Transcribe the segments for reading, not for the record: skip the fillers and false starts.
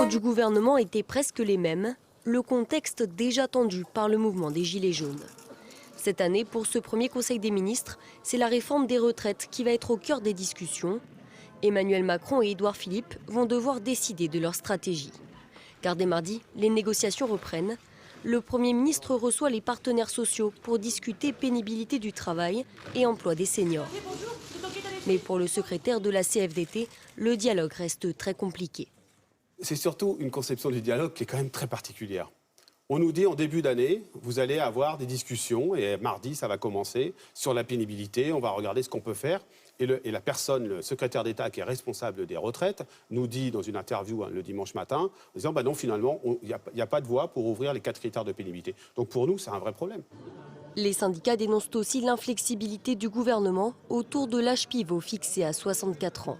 chiffres du gouvernement étaient presque les mêmes, le contexte déjà tendu par le mouvement des Gilets jaunes. Cette année, pour ce premier Conseil des ministres, c'est la réforme des retraites qui va être au cœur des discussions. Emmanuel Macron et Édouard Philippe vont devoir décider de leur stratégie. Car dès mardi, les négociations reprennent. Le Premier ministre reçoit les partenaires sociaux pour discuter pénibilité du travail et emploi des seniors. Mais pour le secrétaire de la CFDT, le dialogue reste très compliqué. C'est surtout une conception du dialogue qui est quand même très particulière. On nous dit en début d'année, vous allez avoir des discussions, et mardi, ça va commencer, sur la pénibilité, on va regarder ce qu'on peut faire. Et la personne, le secrétaire d'État qui est responsable des retraites, nous dit dans une interview le dimanche matin, en disant non, finalement, il n'y a pas de voie pour ouvrir les 4 critères de pénibilité. Donc pour nous, c'est un vrai problème. Les syndicats dénoncent aussi l'inflexibilité du gouvernement autour de l'âge pivot fixé à 64 ans.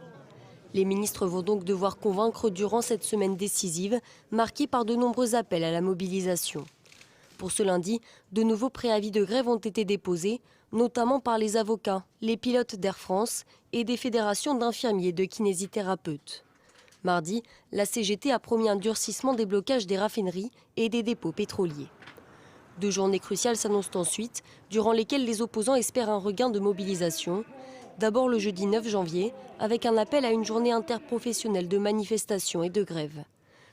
Les ministres vont donc devoir convaincre durant cette semaine décisive, marquée par de nombreux appels à la mobilisation. Pour ce lundi, de nouveaux préavis de grève ont été déposés, notamment par les avocats, les pilotes d'Air France et des fédérations d'infirmiers et de kinésithérapeutes. Mardi, la CGT a promis un durcissement des blocages des raffineries et des dépôts pétroliers. 2 journées cruciales s'annoncent ensuite, durant lesquelles les opposants espèrent un regain de mobilisation. D'abord le jeudi 9 janvier, avec un appel à une journée interprofessionnelle de manifestations et de grève.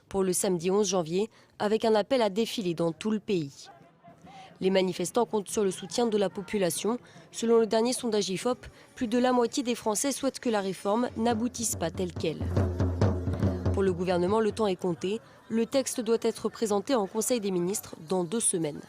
Pour le samedi 11 janvier, avec un appel à défiler dans tout le pays. Les manifestants comptent sur le soutien de la population. Selon le dernier sondage IFOP, plus de la moitié des Français souhaitent que la réforme n'aboutisse pas telle qu'elle. Pour le gouvernement, le temps est compté. Le texte doit être présenté en Conseil des ministres dans 2 semaines.